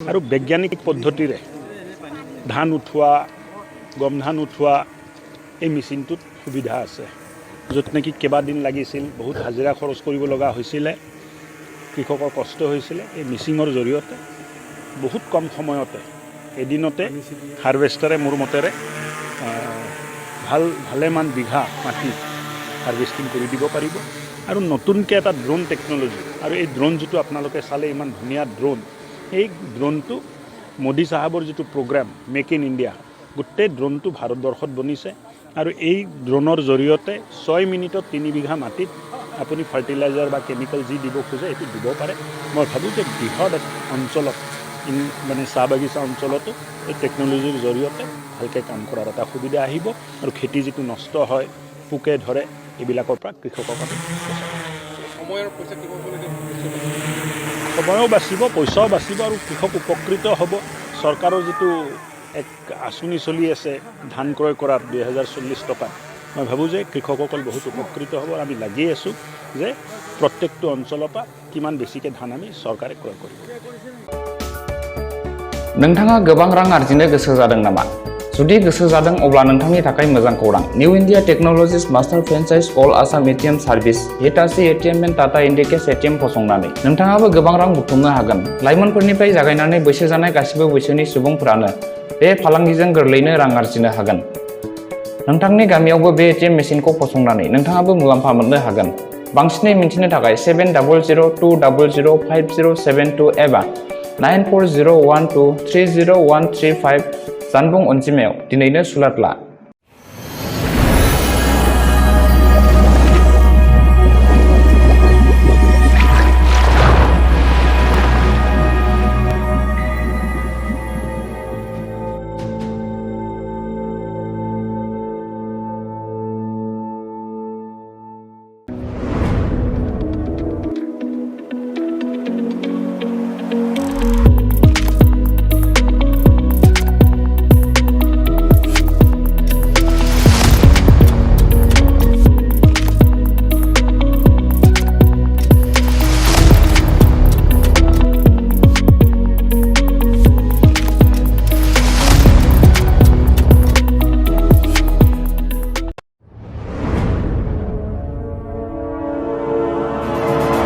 আৰু বৈজ্ঞানিক পদ্ধতিৰে ধান উঠোৱা গম ধান উঠোৱা এই মেচিনটোত সুবিধা আছে য'ত নেকি কেইবাদিন লাগিছিল বহুত হাজিৰা খৰচ কৰিব লগা হৈছিলে কৃষকৰ কষ্ট হৈছিলে এই মেচিনৰ জৰিয়তে বহুত কম সময়তে এদিনতে হাৰভেষ্টাৰে মোৰ মতেৰে ভালেমান বিঘা মাটি হাৰভেষ্টিং কৰি দিব পাৰিব আৰু নতুনকৈ এটা ড্ৰোন টেকন'লজি আৰু এই ড্ৰোন যিটো আপোনালোকে চালে ইমান ধুনীয়া ড্ৰোন এই ড্ৰোনটো মোদী সাহেবৰ যিটো প্ৰগ্ৰাম মেক ইন ইণ্ডিয়া গোটেই ড্ৰোনটো ভাৰতবৰ্ষত বনিছে আৰু এই ড্ৰোনৰ জৰিয়তে 6 মিনিটত 3 বিঘা মাটিত আপুনি ফাৰ্টিলাইজাৰ বা কেমিকেল যি দিব খোজে এইটো দিব পাৰে মই ভাবোঁ যে বৃহৎ অঞ্চলত মানে চাহ বাগিচা অঞ্চলতো এই টেকন'লজিৰ জৰিয়তে ভালকৈ কাম কৰাৰ এটা সুবিধা আহিব আৰু খেতি যিটো নষ্ট হয় পোকে ধৰে এইবিলাকৰ পৰা কৃষকৰ কাৰণে সময়ো বাচিব পইচাও বাচিব আৰু কৃষক উপকৃত হ'ব চৰকাৰৰ যিটো এক আঁচনি চলি আছে ধান ক্ৰয় কৰাৰ 2040 টকা মই ভাবোঁ যে কৃষকসকল বহুত উপকৃত হ'ব আৰু আমি লাগি আছোঁ যে প্ৰত্যেকটো অঞ্চলৰ পৰা কিমান বেছিকৈ ধান আমি চৰকাৰে ক্ৰয় কৰিব नोंथाङा गोबां रां आर्जिनो गोसो जादों नामा जुदि गोसो जादों अब्ला नोंथांनि थाखाय मोजां खौरां new India technologies master franchise all Assam ATM service Hitachi ATM and Tata Indicash ATM फसंनानै नोंथाङाबो गोबां रां बुथुमनो हागोन लाइमोनफोरनिफ्राय जागायनानै बैसो जानाय गासिबो बैसोनि सुबुंफोरानो बे फालांगिजों गोरलैनो रां आर्जिनो हागोन नोंथांनि गामियावबो बे एटीएम मेसिनखौ फसंनानै नोंथाङाबो मुलाम्फा मोननो हागोन बांसिनै मिथिनो थाखाय 7002005072 एबा 9401230135 जानबुं अनजिमायाव दिनैनो सुलाद ला